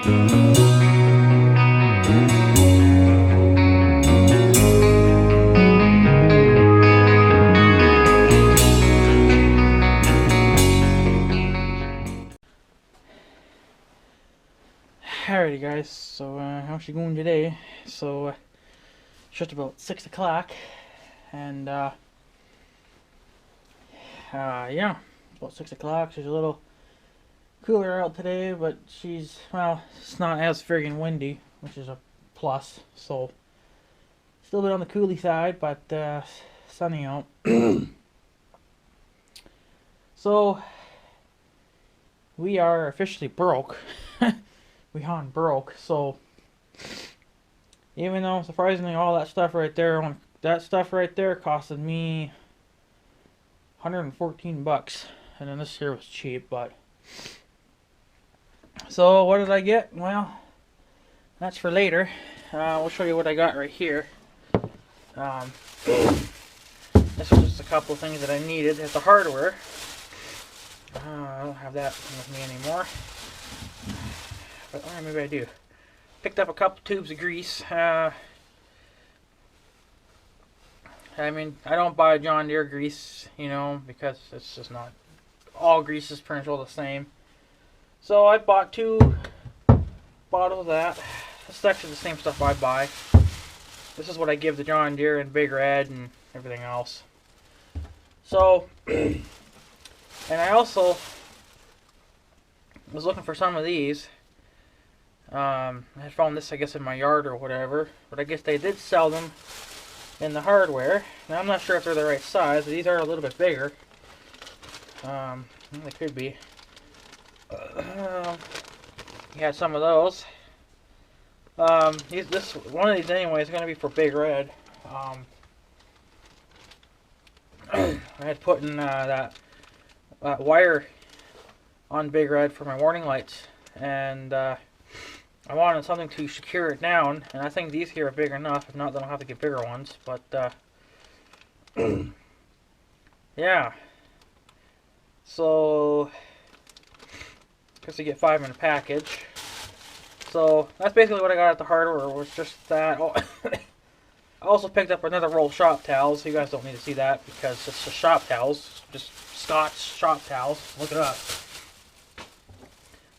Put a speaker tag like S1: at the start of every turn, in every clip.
S1: Alrighty guys, so how's she going today? So it's just about 6 o'clock, and yeah, about 6 o'clock. She's a little cooler out today, but well, it's not as friggin' windy, which is a plus, so still a bit on the coolie side, but sunny out. So we are officially broke. We gone broke, so even though surprisingly all that stuff right there costed me 114 bucks, and then this here was cheap. But so what did I get? Well, that's for later. We'll show you what I got right here. This was just a couple of things that I needed at the hardware. I don't have that with me anymore. But maybe I do. Picked up a couple tubes of grease. I mean, I don't buy John Deere grease, you know, because it's just not, all grease is pretty much all the same. So I bought 2 bottles of that. This is actually the same stuff I buy. This is what I give to John Deere and Big Red and everything else. So, and I also was looking for some of these. I found this, I guess, in my yard or whatever, but I guess they did sell them in the hardware. Now I'm not sure if they're the right size, but these are a little bit bigger. They could be. You had some of those. One of these anyway is going to be for Big Red. I had put in that wire on Big Red for my warning lights, and I wanted something to secure it down, and I think these here are big enough. If not, then I'll have to get bigger ones. But yeah. So, because you get 5 in a package. So that's basically what I got at the hardware. Was just that. Oh, I also picked up another roll of shop towels. You guys don't need to see that because it's just shop towels, just Scotch shop towels. Look it up.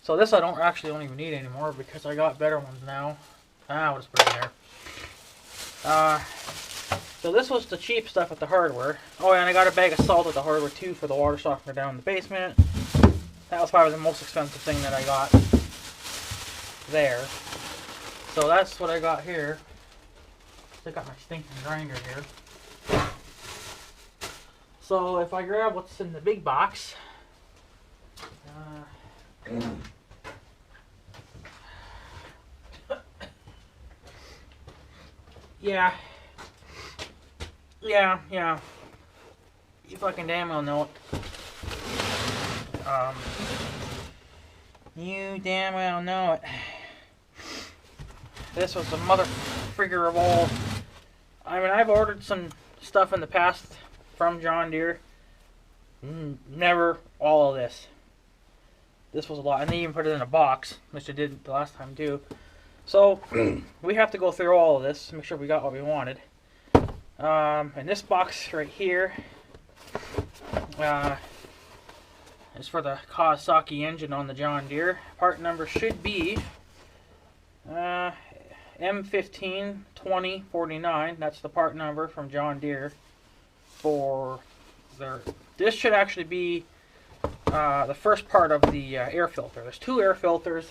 S1: So this I don't even need anymore because I got better ones now. I'll just put it in there. So this was the cheap stuff at the hardware. Oh, and I got a bag of salt at the hardware too for the water softener down in the basement. That was probably the most expensive thing that I got there. So that's what I got here. Still got my stinking grinder here. So if I grab what's in the big box, yeah. You fucking damn well know it. You damn well know it. This was the mother frigger of all. I mean, I've ordered some stuff in the past from John Deere. Never all of this. This was a lot, and they even put it in a box, which they did the last time too. So we have to go through all of this to make sure we got what we wanted. And this box right here is for the Kawasaki engine on the John Deere. Part number should be M152049. That's the part number from John Deere for their. This should actually be the first part of the air filter. There's 2 air filters.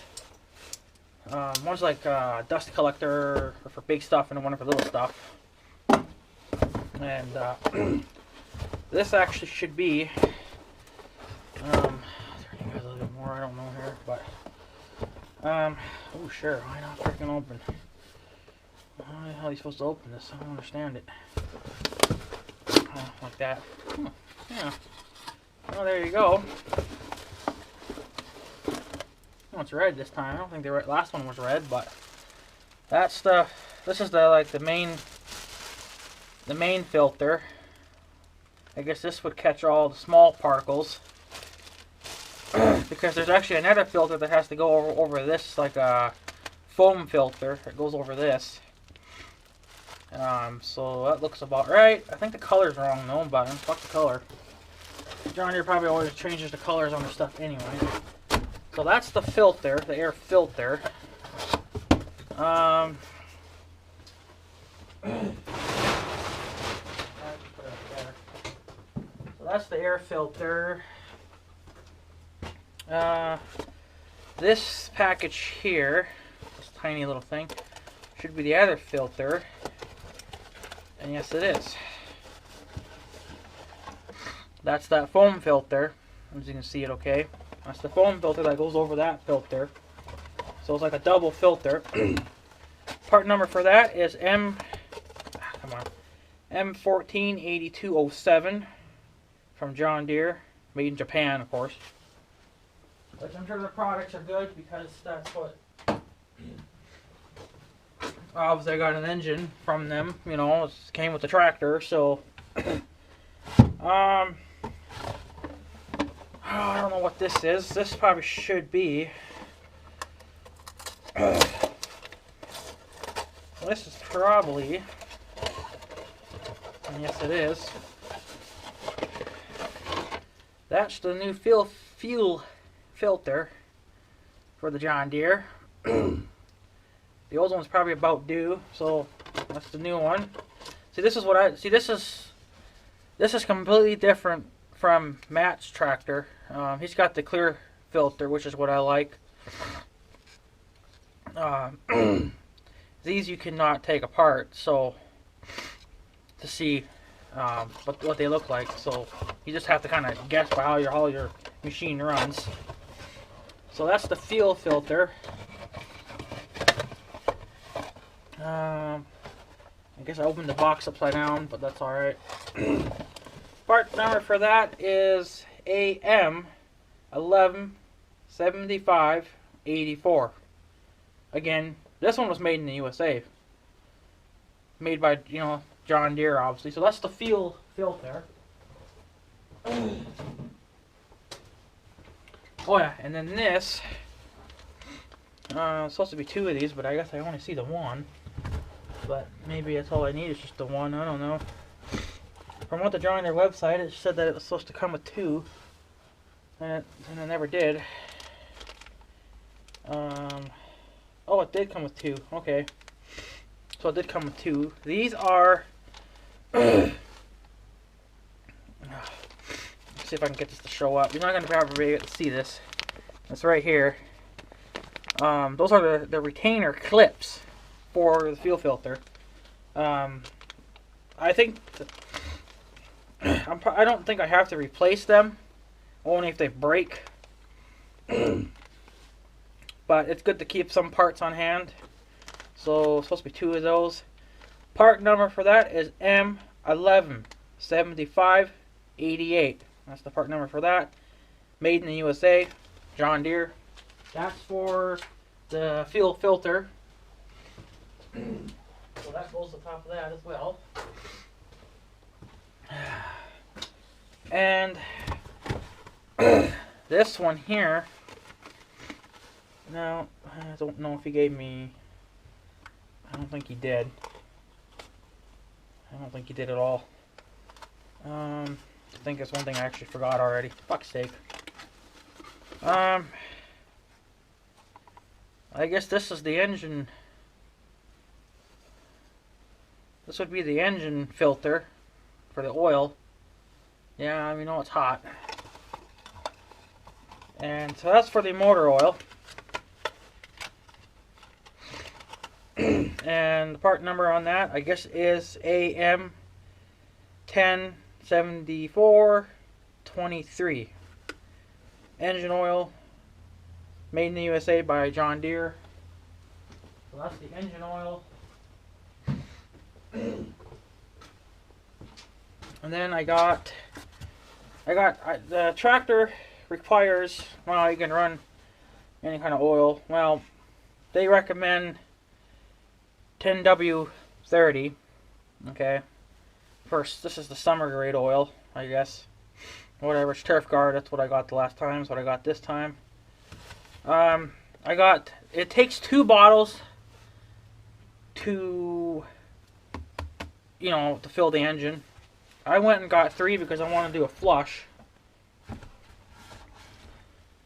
S1: One's like dust collector for big stuff, and one for little stuff. And this actually should be. I'll turn you guys a little bit more. I don't know here, but oh sure, why not freaking open? How the hell are you supposed to open this? I don't understand it. Like that. Yeah. Well, there you go. Oh, it's red this time. I don't think the last one was red, but that's the. This is the main filter. I guess this would catch all the small particles. because there's actually another filter that has to go over this, like a foam filter. It goes over this. So that looks about right. I think the color's wrong though, but fuck the color. John Deere probably always changes the colors on their stuff anyway. So that's the filter, the air filter. So that's the air filter. This package here, this tiny little thing, should be the other filter. And yes, it is. That's that foam filter, as you can see it okay. That's the foam filter that goes over that filter. So it's like a double filter. Part number for that is M148207 from John Deere, made in Japan, of course. Which I'm sure the products are good because that's what. Obviously, I got an engine from them. You know, it came with the tractor, so. I don't know what this is. This probably should be. This is probably. And yes, it is. That's the new fuel filter for the John Deere. The old one's probably about due, so that's the new one. See, this is what I see. This is completely different from Matt's tractor. He's got the clear filter, which is what I like. These you cannot take apart, so to see what they look like. So you just have to kind of guess by how your machine runs. So that's the fuel filter. I guess I opened the box upside down, but that's alright. Part number for that is AM117584. Again, this one was made in the USA. Made by, you know, John Deere, obviously. So that's the fuel filter. Oh yeah, and then this. It's supposed to be two of these, but I guess I only see the one. But maybe that's all I need is just the one. I don't know. From what they're drawing their website, it said that it was supposed to come with two, and it never did. Oh, it did come with two. Okay, so it did come with two. These are. Let's see if I can get this to show up. You're not gonna be able to see this. It's right here. Those are the retainer clips for the fuel filter. I think. I don't think I have to replace them, only if they break. But it's good to keep some parts on hand. So it's supposed to be two of those. Part number for that is M117588. That's the part number for that. Made in the USA, John Deere. That's for the fuel filter. So that goes on top of that as well. And this one here. Now, I don't know if he gave me. I don't think he did. I don't think he did at all. I think that's one thing I actually forgot already. Fuck's sake. I guess this is the engine. This would be the engine filter for the oil. Yeah, we know it's hot. And so that's for the motor oil. And the part number on that, I guess, is AM107423. Engine oil, made in the USA by John Deere. So that's the engine oil. And then I got the tractor requires, well, you can run any kind of oil. Well, they recommend 10W30. Okay. First, this is the summer grade oil, I guess. whatever, it's Turf Guard. That's what I got the last time. That's what I got this time. It takes 2 bottles to, to fill the engine. I went and got 3 because I want to do a flush.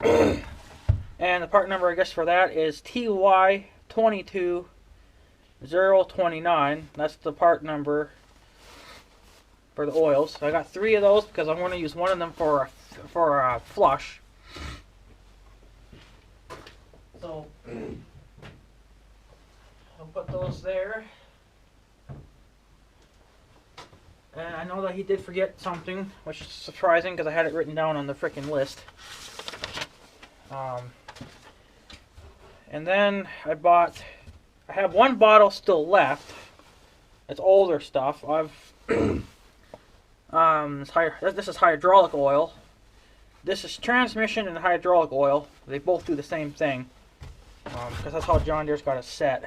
S1: And the part number, I guess, for that is TY22029. That's the part number for the oils. So I got 3 of those because I'm going to use one of them for a flush. So I'll put those there. And I know that he did forget something, which is surprising because I had it written down on the frickin' list. And then I have 1 bottle still left. It's older stuff. This is hydraulic oil. This is transmission and hydraulic oil. They both do the same thing. Because that's how John Deere's got it set.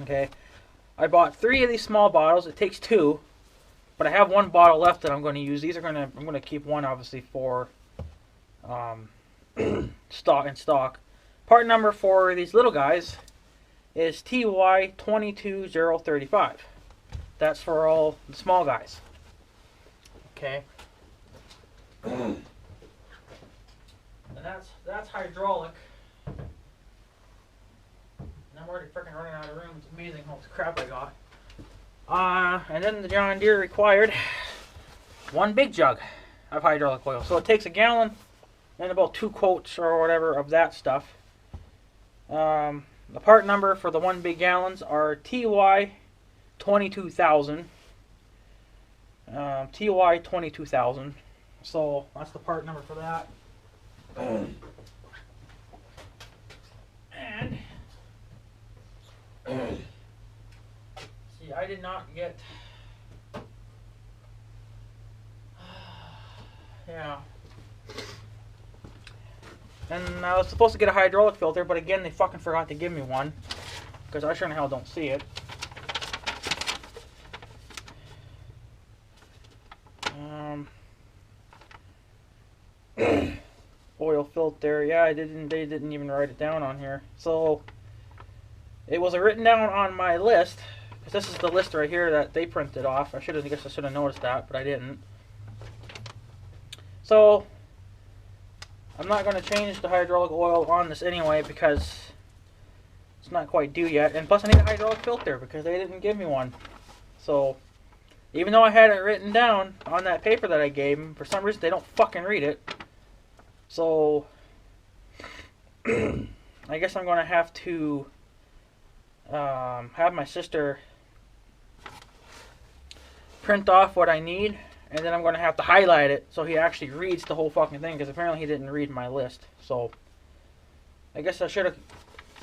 S1: Okay. I bought 3 of these small bottles. It takes 2. But I have 1 bottle left that I'm going to use. I'm going to keep 1 obviously for stock. Part number for these little guys is TY22035. That's for all the small guys. Okay. And that's hydraulic. And I'm already freaking running out of room. It's amazing how much crap I got. And then the John Deere required 1 big jug of hydraulic oil. So it takes a gallon and about 2 quarts or whatever of that stuff. The part number for the 1 big gallons are TY22000. TY22000. So that's the part number for that. And see, I did not get. Yeah. And I was supposed to get a hydraulic filter, but again, they fucking forgot to give me one. Because I sure in hell don't see it. Oil filter, yeah, they didn't even write it down on here. So, it was written down on my list. Because this is the list right here that they printed off. I guess I should have noticed that, but I didn't. So, I'm not going to change the hydraulic oil on this anyway because it's not quite due yet. And plus I need a hydraulic filter because they didn't give me one. So, even though I had it written down on that paper that I gave them, for some reason they don't fucking read it. So, I guess I'm going to have to have my sister print off what I need. And then I'm going to have to highlight it so he actually reads the whole fucking thing. Because apparently he didn't read my list. So, I guess I should have,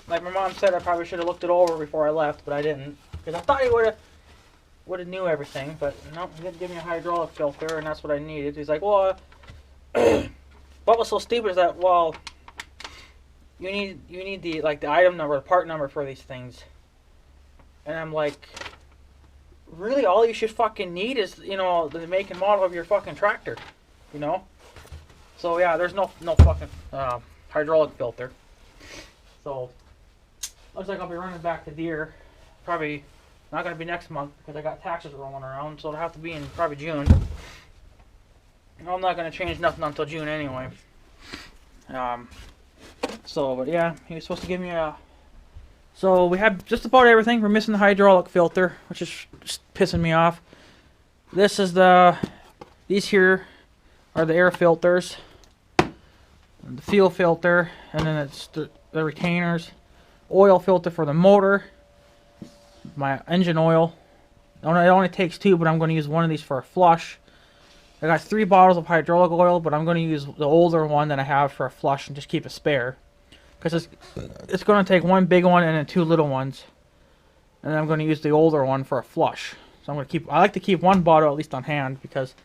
S1: like my mom said, I probably should have looked it over before I left. But I didn't. Because I thought he would have knew everything. But no, he didn't give me a hydraulic filter. And that's what I needed. He's like, well, what was so stupid is that, well, you need the, like, the item number, the part number for these things. And I'm like, really, all you should fucking need is, the make and model of your fucking tractor, So yeah, there's no fucking hydraulic filter. So looks like I'll be running back to Deere. Probably not gonna be next month because I got taxes rolling around, so it'll have to be in probably June. I'm not gonna change nothing until June anyway. But yeah, he was supposed to give me a. So we have just about everything. We're missing the hydraulic filter, which is just pissing me off. These here are the air filters, the fuel filter, and then it's the retainers, oil filter for the motor, my engine oil. It only takes 2, but I'm going to use one of these for a flush. I got 3 bottles of hydraulic oil, but I'm going to use the older one that I have for a flush and just keep a spare. Because it's going to take 1 big one and then 2 little ones. And then I'm going to use the older one for a flush. So I like to keep 1 bottle at least on hand because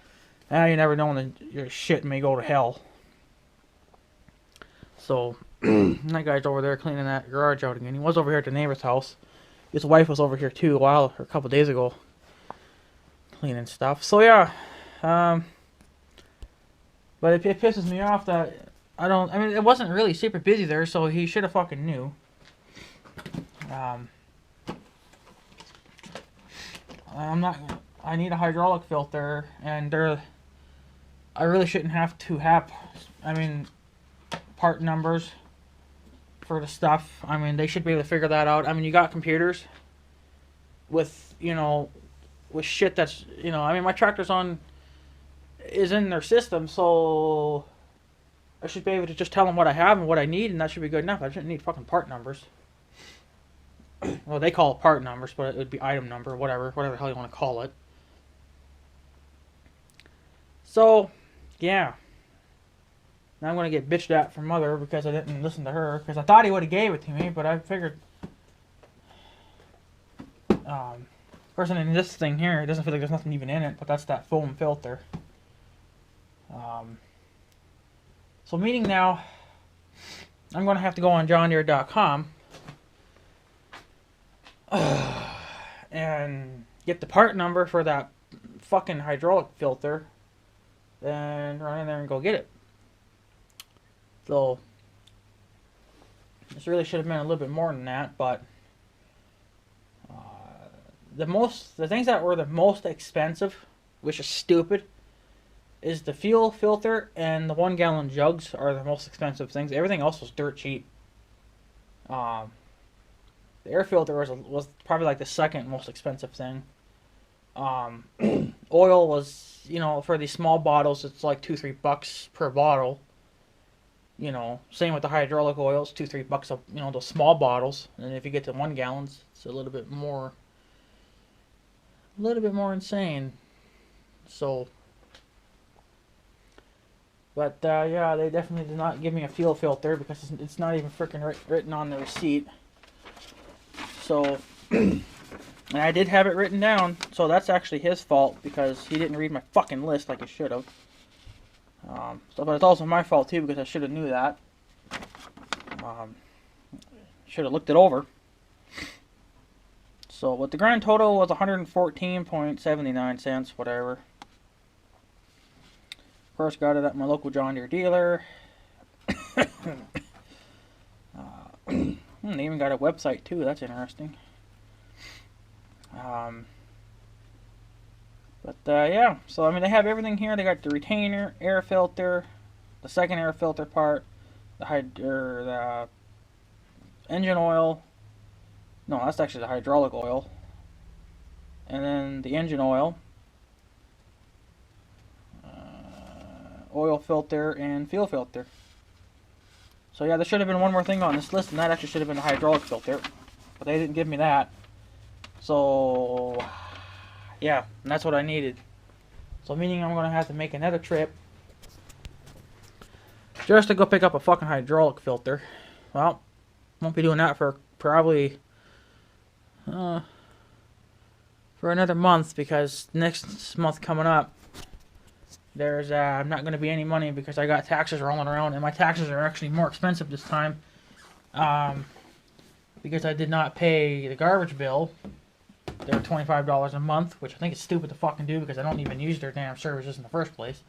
S1: you never know when your shit may go to hell. So, that guy's over there cleaning that garage out again. He was over here at the neighbor's house. His wife was over here too a couple days ago. Cleaning stuff. So yeah, But it pisses me off that I mean, it wasn't really super busy there, so he should have fucking knew. I need a hydraulic filter, and I really shouldn't have to have, I mean, part numbers for the stuff. I mean, they should be able to figure that out. I mean, you got computers with, with shit that's, I mean, my tractor's is in their system, so I should be able to just tell them what I have and what I need, and that should be good enough. I shouldn't need fucking part numbers. Well, they call it part numbers, but it would be item number, whatever the hell you want to call it. So, yeah. Now I'm going to get bitched at from Mother because I didn't listen to her, because I thought he would have gave it to me, but I figured... of course, in this thing here, it doesn't feel like there's nothing even in it, but that's that foam filter. So meaning now, I'm going to have to go on johndeere.com and get the part number for that fucking hydraulic filter and run in there and go get it. So, this really should have been a little bit more than that, but the things that were the most expensive, which is stupid, is the fuel filter and the 1 gallon jugs are the most expensive things. Everything else was dirt cheap. The air filter was probably like the second most expensive thing. Oil was, for these small bottles, it's like $2-3 per bottle. Same with the hydraulic oils, $2-3 those small bottles. And if you get to 1 gallons, it's a little bit more insane. So, but yeah, they definitely did not give me a fuel filter because it's not even freaking written on the receipt. So, and I did have it written down, so that's actually his fault because he didn't read my fucking list like he should have. But it's also my fault too because I should have knew that. Should have looked it over. So, what the grand total was 114.79 cents, whatever. Of course, got it at my local John Deere dealer. They even got a website too, that's interesting. Yeah, so I mean, they have everything here. They got the retainer, air filter, the second air filter part, the engine oil. No, that's actually the hydraulic oil. And then the engine oil, oil filter, and fuel filter. So yeah, there should have been one more thing on this list, and that actually should have been the hydraulic filter. But they didn't give me that. So, yeah, and that's what I needed. So meaning I'm going to have to make another trip just to go pick up a fucking hydraulic filter. Well, won't be doing that for probably for another month, because next month coming up, there's not going to be any money because I got taxes rolling around, and my taxes are actually more expensive this time because I did not pay the garbage bill. They're $25 a month, which I think is stupid to fucking do because I don't even use their damn services in the first place.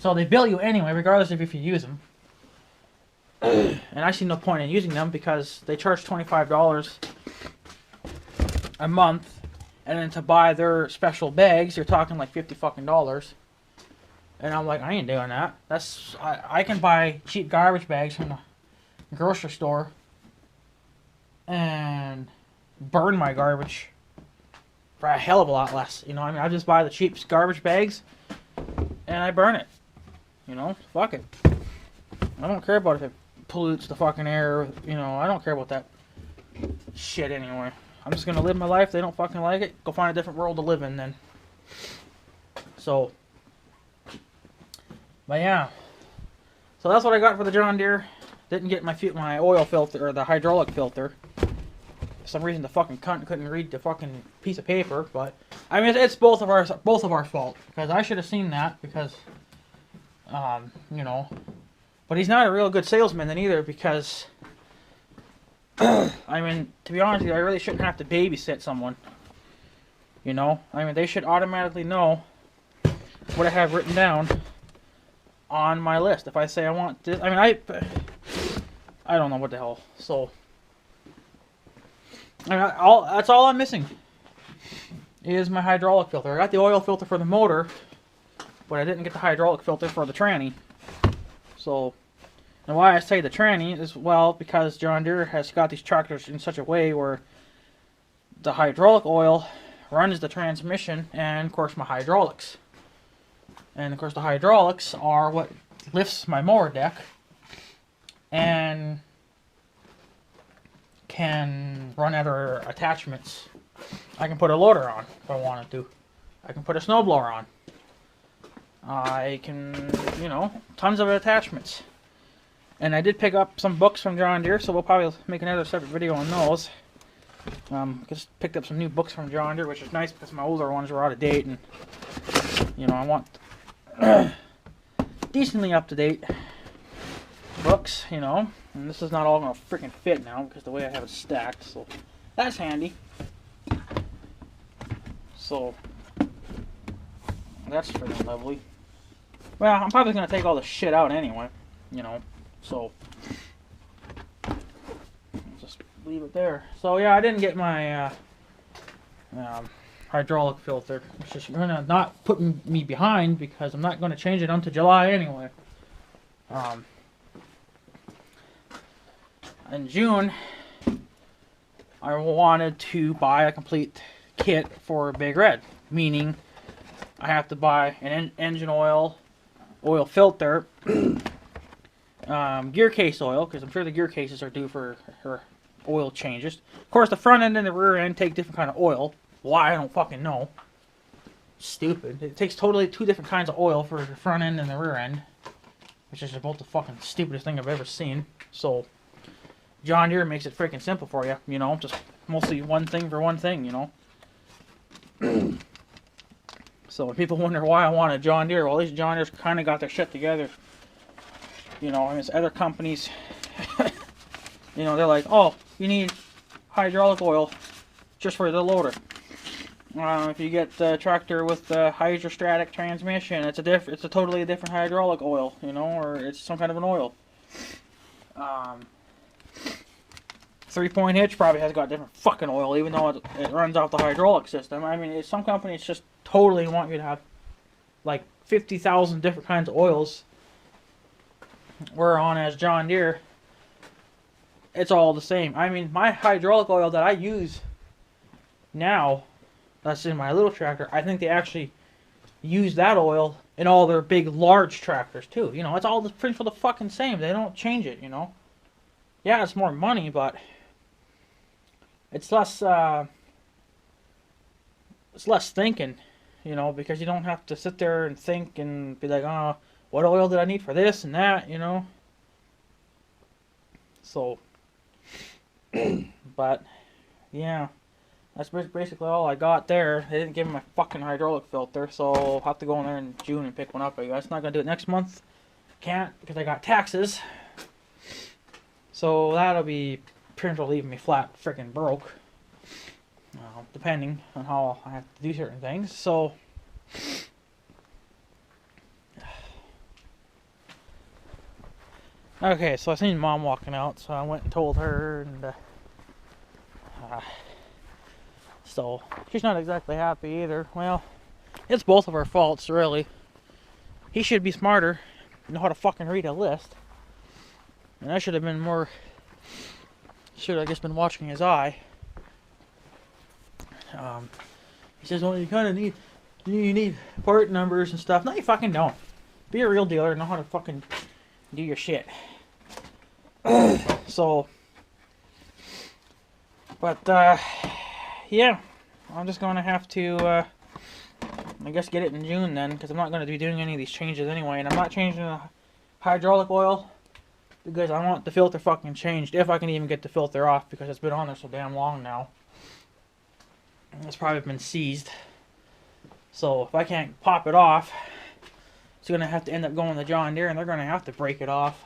S1: So they bill you anyway, regardless of if you use them. And I see no point in using them because they charge $25 a month, and then to buy their special bags, you're talking like $50 fucking dollars. And I'm like, I ain't doing that. I can buy cheap garbage bags from the grocery store and burn my garbage for a hell of a lot less. I just buy the cheap garbage bags and I burn it. Fuck it. I don't care about if it pollutes the fucking air. I don't care about that shit anyway. I'm just gonna live my life. They don't fucking like it, go find a different world to live in then. So, but yeah. So that's what I got for the John Deere. Didn't get my oil filter, or the hydraulic filter. For some reason the fucking cunt couldn't read the fucking piece of paper, but I mean it's both of our fault, because I should have seen that, because but he's not a real good salesman then either, because I mean, to be honest with you, I really shouldn't have to babysit someone. I mean, they should automatically know what I have written down on my list. If I say I want this, I mean, I don't know what the hell. So, I mean, that's all I'm missing is my hydraulic filter. I got the oil filter for the motor, but I didn't get the hydraulic filter for the tranny. So, and why I say the tranny is, well, because John Deere has got these tractors in such a way where the hydraulic oil runs the transmission and, of course, my hydraulics. And, of course, the hydraulics are what lifts my mower deck and can run other attachments. I can put a loader on if I wanted to. I can put a snowblower on. I can, you know, tons of attachments. And I did pick up some books from John Deere, so we'll probably make another separate video on those. Just picked up some new books from John Deere, which is nice because my older ones were out of date, and you know, I want decently up to date books, you know. And this is not all gonna freaking fit now because the way I have it stacked, so that's handy. So that's freaking lovely. Well, I'm probably gonna take all the shit out anyway, you know. So just leave it there. So yeah, I didn't get my hydraulic filter, which is gonna not put me behind because I'm not gonna change it until July anyway. In June, I wanted to buy a complete kit for Big Red, meaning I have to buy an engine oil filter, gear case oil, because I'm sure the gear cases are due for oil changes. Of course, the front end and the rear end take different kind of oil. Why, I don't fucking know. Stupid. It takes totally two different kinds of oil for the front end and the rear end, which is about the fucking stupidest thing I've ever seen. So John Deere makes it freaking simple for you, you know, just mostly one thing for one thing, you know. So when people wonder why I want a John Deere, well, these John Deere's kind of got their shit together. You know, I mean, other companies, you know, they're like, oh, you need hydraulic oil just for the loader. If you get the tractor with the hydrostatic transmission, it's a totally different hydraulic oil, you know, or it's some kind of an oil. 3-point hitch probably has got different fucking oil, even though it runs off the hydraulic system. I mean, some companies just totally want you to have like 50,000 different kinds of oils. We're on as John Deere, it's all the same. I mean, my hydraulic oil that I use now, that's in my little tractor, I think they actually use that oil in all their big, large tractors too. You know, it's all pretty for the fucking same. They don't change it, you know. Yeah, it's more money, but it's less thinking, you know, because you don't have to sit there and think and be like, oh, what oil did I need for this and that, you know. So, but yeah, that's basically all I got there. They didn't give me my fucking hydraulic filter, so I'll have to go in there in June and pick one up. I guess not gonna do it next month. Can't because I got taxes. So that'll be pretty much leaving me flat freaking broke. Depending on how I have to do certain things. So okay, so I seen Mom walking out, so I went and told her, and so she's not exactly happy either. Well, it's both of our faults, really. He should be smarter, know how to fucking read a list. And I should have been more, should have just been watching his eye. He says, well, you kind of need, you need part numbers and stuff. No, you fucking don't. Be a real dealer and know how to fucking do your shit. So, but, yeah, I'm just going to have to, I guess get it in June then, because I'm not going to be doing any of these changes anyway, and I'm not changing the hydraulic oil, because I want the filter fucking changed, if I can even get the filter off, because it's been on there so damn long now. It's probably been seized. So if I can't pop it off, it's going to have to end up going to John Deere, and they're going to have to break it off.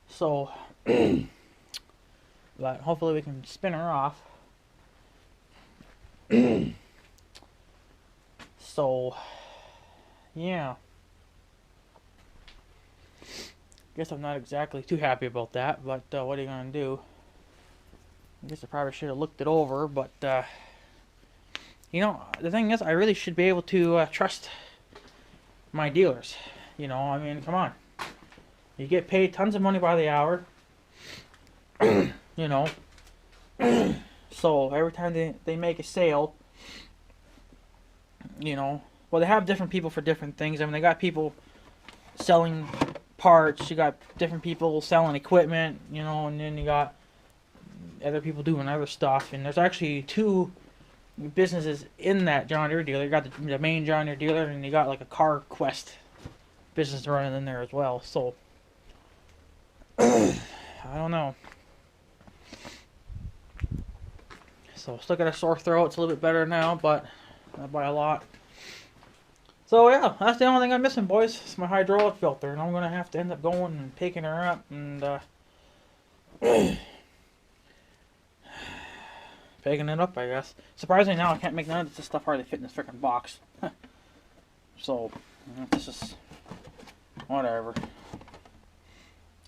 S1: So, but hopefully we can spin her off. So, yeah. Guess I'm not exactly too happy about that, but what are you gonna do? I guess I probably should have looked it over, but you know, the thing is, I really should be able to trust my dealers. You know, I mean, come on. You get paid tons of money by the hour. You know, so every time they make a sale, you know, well, they have different people for different things. I mean, they got people selling parts, you got different people selling equipment, you know, and then you got other people doing other stuff. And there's actually two businesses in that John Deere dealer. You got the main John Deere dealer, and you got like a Car Quest business running in there as well. So I don't know. So still got a sore throat. It's a little bit better now, but not by a lot. So yeah, that's the only thing I'm missing, boys. It's my hydraulic filter, and I'm gonna have to end up going and picking her up and picking it up, I guess. Surprisingly, now I can't make none of this stuff hardly fit in this freaking box. So this is whatever.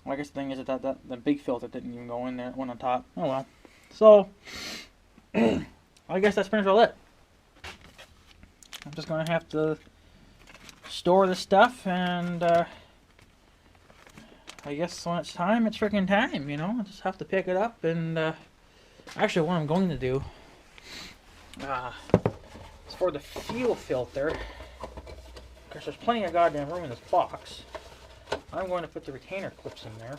S1: Well, I guess the thing is that the big filter didn't even go in there. It went on top. Oh well. So I guess that's pretty much all it. I'm just gonna have to store the stuff, and I guess when it's time, it's freaking time, you know. I just have to pick it up, and actually what I'm going to do is for the fuel filter, because there's plenty of goddamn room in this box, I'm going to put the retainer clips in there,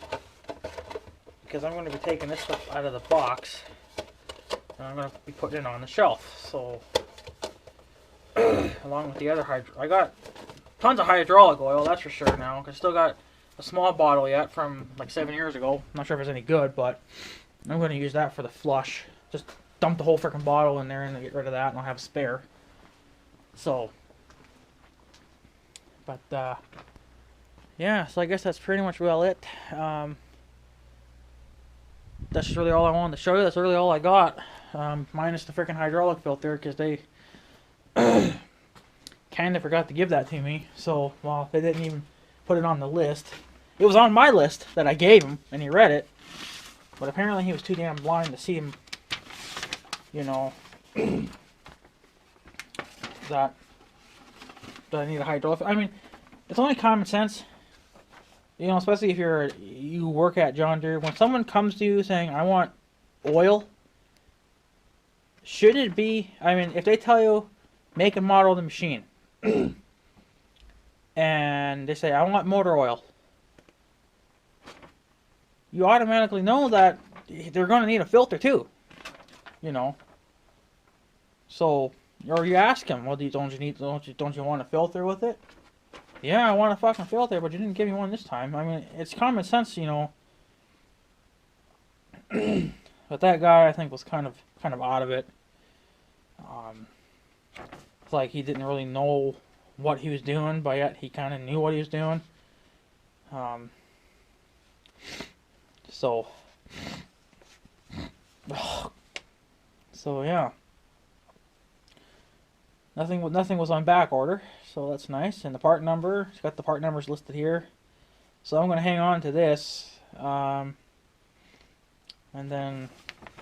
S1: because I'm going to be taking this stuff out of the box, and I'm going to be putting it on the shelf. So along with the other I got tons of hydraulic oil, that's for sure now. I still got a small bottle yet from like 7 years ago. I'm not sure if it's any good, but I'm going to use that for the flush. Just dump the whole freaking bottle in there and get rid of that, and I'll have a spare. So, but yeah, so I guess that's pretty much well it. That's just really all I wanted to show you. That's really all I got. Minus the freaking hydraulic filter, because they kind of forgot to give that to me. So, well, they didn't even put it on the list. It was on my list that I gave him, and he read it. But apparently he was too damn blind to see him, you know, that I need a hydraulic. I mean, it's only common sense, you know, especially if you work at John Deere. When someone comes to you saying, I want oil, should it be, I mean, if they tell you make and model of the machine, and they say, I want motor oil, you automatically know that they're going to need a filter too, you know. So, or you ask them, well, don't you want a filter with it? Yeah, I want a fucking filter, but you didn't give me one this time. I mean, it's common sense, you know. But that guy, I think, was kind of out of it. It's like he didn't really know what he was doing, but yet he kind of knew what he was doing. So yeah. Nothing was on back order, so that's nice. And the part number, it's got the part numbers listed here. So I'm going to hang on to this. And then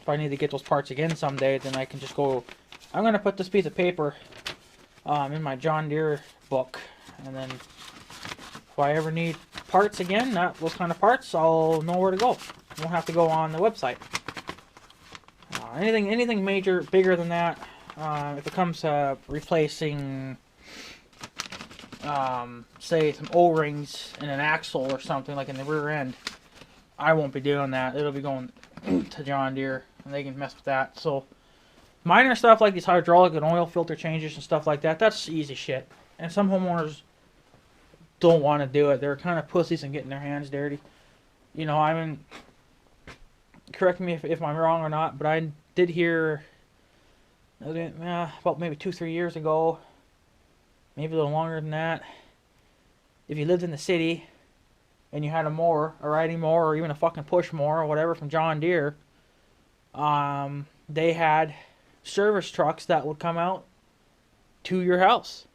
S1: if I need to get those parts again someday, then I can just go. I'm going to put this piece of paper in my John Deere book. And then if I ever need parts again, those kind of parts, I'll know where to go. I won't have to go on the website. Anything major, bigger than that, if it comes to replacing, say, some O-rings in an axle or something, like in the rear end, I won't be doing that. It'll be going to John Deere, and they can mess with that. So, minor stuff like these hydraulic and oil filter changes and stuff like that, that's easy shit. And some homeowners don't want to do it. They're kind of pussies and getting their hands dirty. You know, I mean, correct me if I'm wrong or not, but I did hear about maybe 2-3 years ago, maybe a little longer than that, if you lived in the city and you had a mower, a riding mower, or even a fucking push mower or whatever from John Deere, they had service trucks that would come out to your house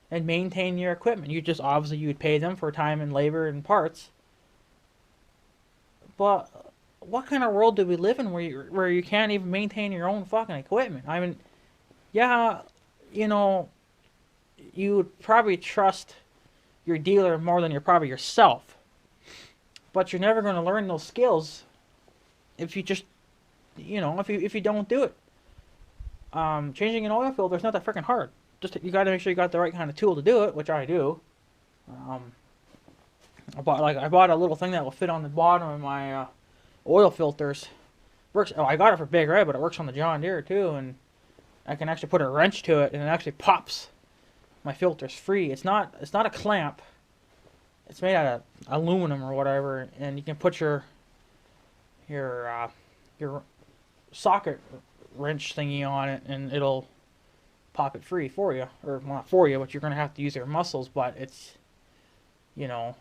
S1: and maintain your equipment. You'd pay them for time and labor and parts, But what kind of world do we live in where you can't even maintain your own fucking equipment? I mean, yeah, you know, you would probably trust your dealer more than you're probably yourself. But you're never going to learn those skills if you just, if you don't do it. Changing an oil filter is not that freaking hard. Just you got to make sure you got the right kind of tool to do it, which I do. I bought a little thing that will fit on the bottom of my oil filters. Works. Oh, I got it for Big Red, but it works on the John Deere too, and I can actually put a wrench to it, and it actually pops my filters free. It's not a clamp. It's made out of aluminum or whatever, and you can put your socket wrench thingy on it, and it'll pop it free for you, or well, not for you, but you're gonna have to use your muscles. But it's, it's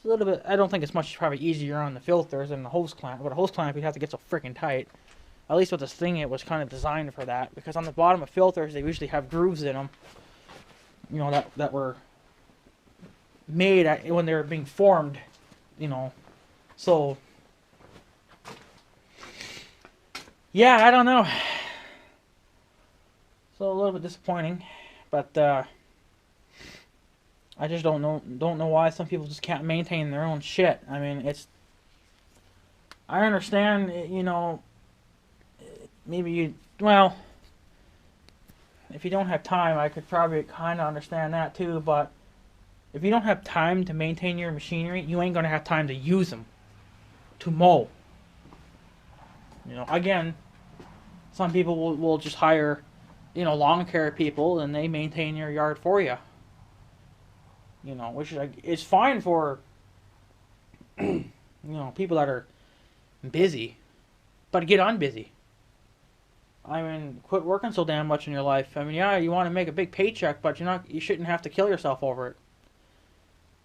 S1: a little bit. I don't think it's much probably easier on the filters than the hose clamp. But a hose clamp, you'd have to get so freaking tight. At least with this thing, it was kind of designed for that, because on the bottom of filters, they usually have grooves in them. That were made when they were being formed. So yeah, I don't know. So a little bit disappointing, but I just don't know why some people just can't maintain their own shit. I mean, I understand, maybe if you don't have time, I could probably kind of understand that too, but if you don't have time to maintain your machinery, you ain't going to have time to use them to mow. Again, some people will just hire, lawn care people, and they maintain your yard for you. Which is fine for, people that are busy, but get unbusy. I mean, quit working so damn much in your life. I mean, yeah, you want to make a big paycheck, but you shouldn't have to kill yourself over it.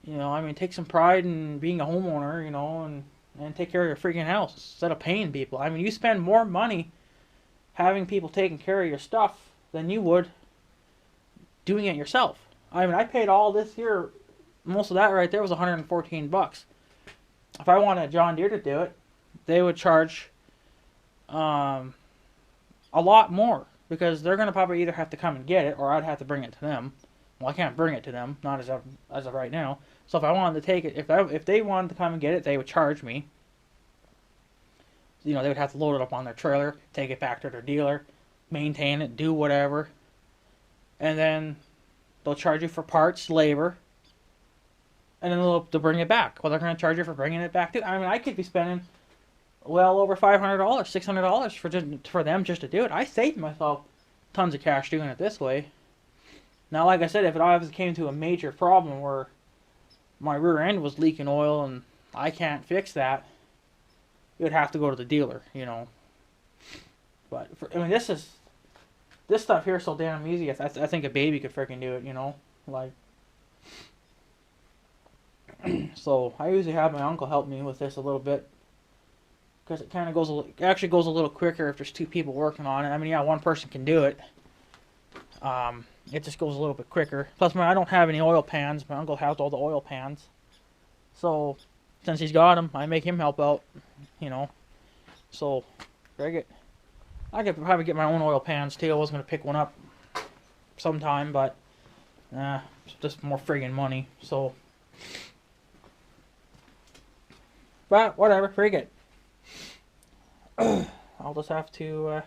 S1: I mean, take some pride in being a homeowner, and take care of your freaking house instead of paying people. I mean, you spend more money having people taking care of your stuff than you would doing it yourself. I mean, I paid all this year, most of that right there was $114. If I wanted John Deere to do it, they would charge a lot more, because they're going to probably either have to come and get it, or I'd have to bring it to them. Well, I can't bring it to them, not as of right now. So if I wanted to take it, if they wanted to come and get it, they would charge me. They would have to load it up on their trailer, take it back to their dealer, maintain it, do whatever, and then they'll charge you for parts, labor, and then they'll bring it back. Well, they're going to charge you for bringing it back too. I mean, I could be spending well over $500, $600 for them just to do it. I saved myself tons of cash doing it this way. Now, like I said, if it obviously came to a major problem where my rear end was leaking oil and I can't fix that, it would have to go to the dealer, But this stuff here is so damn easy. I think a baby could freaking do it, like. So I usually have my uncle help me with this a little bit, because it kind of goes a little quicker if there's two people working on it. I mean, yeah, one person can do it. It just goes a little bit quicker. Plus, I don't have any oil pans. My uncle has all the oil pans. So, since he's got them, I make him help out, So, I could probably get my own oil pans too. I was going to pick one up sometime, but it's just more friggin' money. So, but whatever, frig it. I'll just have to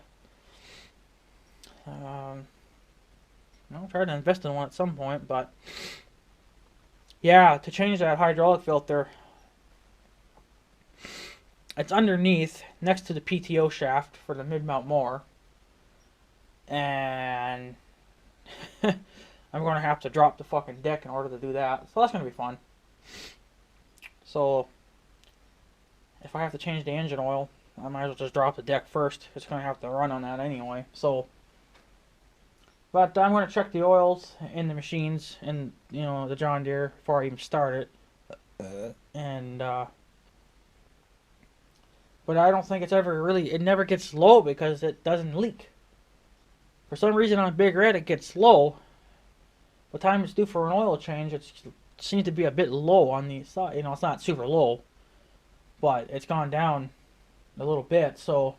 S1: I'll try to invest in one at some point. But yeah, to change that hydraulic filter, it's underneath, next to the PTO shaft for the mid-mount mower, and I'm going to have to drop the fucking deck in order to do that, so that's going to be fun. So if I have to change the engine oil, I might as well just drop the deck first. It's going to have to run on that anyway. So, but I'm going to check the oils in the machines and the John Deere before I even start it. And but I don't think it's ever it never gets low because it doesn't leak. For some reason on Big Red it gets low. By the time it's due for an oil change, it seems to be a bit low on the side. It's not super low. but it's gone down a little bit, so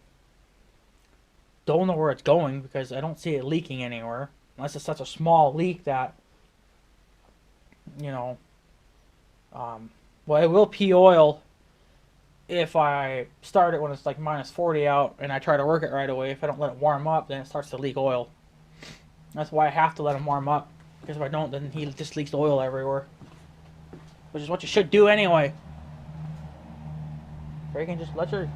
S1: don't know where it's going because I don't see it leaking anywhere. Unless it's such a small leak that, you know, well, it will pee oil if I start it when it's like minus 40 out and I try to work it right away. If I don't let it warm up, then it starts to leak oil. That's why I have to let him warm up, because if I don't, then he just leaks oil everywhere. Which is what you should do anyway. Freaking just let your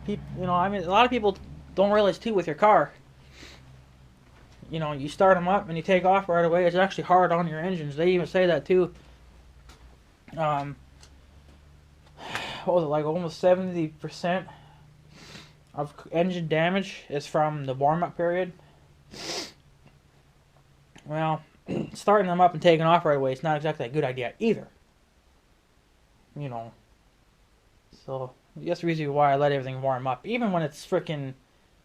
S1: people, you know, I mean, a lot of people don't realize too with your car. You know, you start them up and you take off right away. It's actually hard on your engines. They even say that too. What was it, like almost 70% of engine damage is from the warm-up period. Well, starting them up and taking off right away is not exactly a good idea either. You know. So, that's the reason why I let everything warm up. Even when it's freaking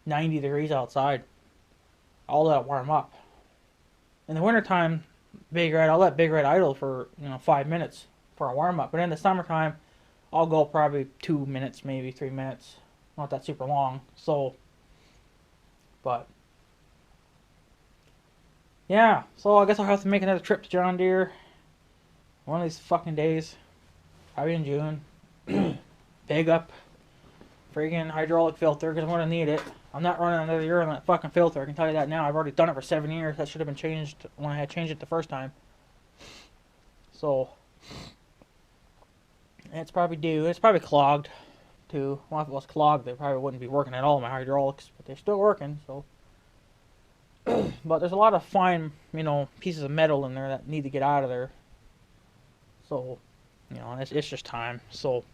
S1: 90 degrees outside, I'll let it warm up. In the wintertime, I'll let Big Red idle for, 5 minutes for a warm up. But in the summertime, I'll go probably 2 minutes, maybe 3 minutes. Not that super long. So, but yeah. So I guess I'll have to make another trip to John Deere one of these fucking days. Probably in June. Big up friggin' hydraulic filter because I'm gonna need it. I'm not running another year on that fucking filter. I can tell you that now. I've already done it for 7 years. That should have been changed when I had changed it the first time. So it's probably due. It's probably clogged too. Well, if it was clogged, they probably wouldn't be working at all, my hydraulics, but they're still working. So, but there's a lot of fine, pieces of metal in there that need to get out of there. So, it's just time. So,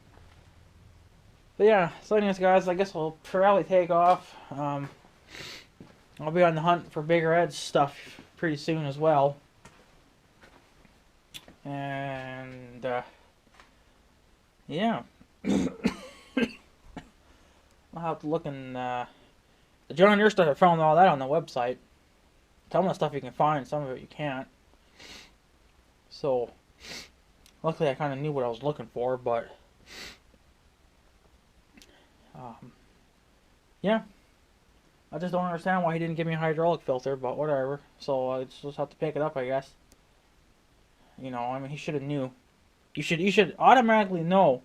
S1: but yeah. So, anyways, guys, I guess I'll probably take off. I'll be on the hunt for Big Red's stuff pretty soon as well. And yeah. I'll have to look in the John Deere stuff. I found all that on the website. Some of the stuff you can find, some of it you can't. So, luckily I kind of knew what I was looking for, but yeah. I just don't understand why he didn't give me a hydraulic filter, but whatever. So I just have to pick it up, I guess. He should have knew. You should automatically know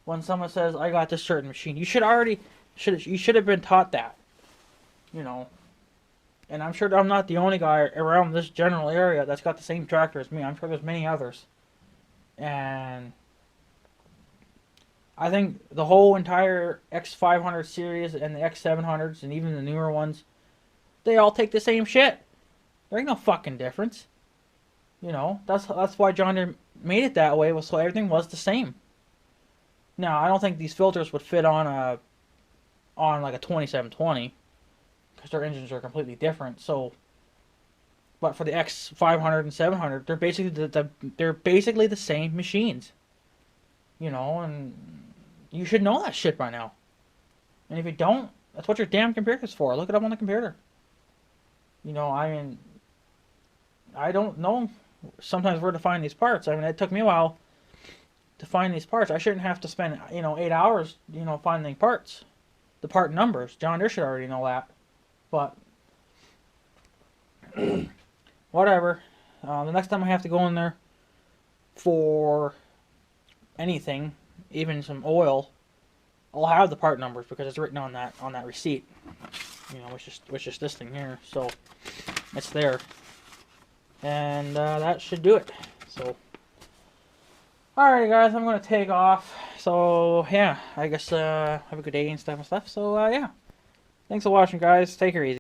S1: when someone says, I got this certain machine. You should have been taught that. And I'm sure I'm not the only guy around this general area that's got the same tractor as me. I'm sure there's many others. And I think the whole entire X500 series and the X700s and even the newer ones, they all take the same shit. There ain't no fucking difference. That's why John Deere made it that way, so everything was the same. Now, I don't think these filters would fit on like a 2720 because their engines are completely different. So, but for the X500 and 700, they're basically the same machines. And you should know that shit by now. And if you don't, that's what your damn computer's for. Look it up on the computer. I don't know sometimes where to find these parts. It took me a while to find these parts. I shouldn't have to spend, 8 hours, finding parts. The part numbers. John Deere should already know that. But, whatever. The next time I have to go in there for anything, even some oil, I'll have the part numbers because it's written on that receipt. Which is this thing here. So, it's there. And that should do it. So, alrighty guys, I'm going to take off. So, yeah, I guess have a good day and stuff. So, yeah. Thanks for watching, guys. Take her easy.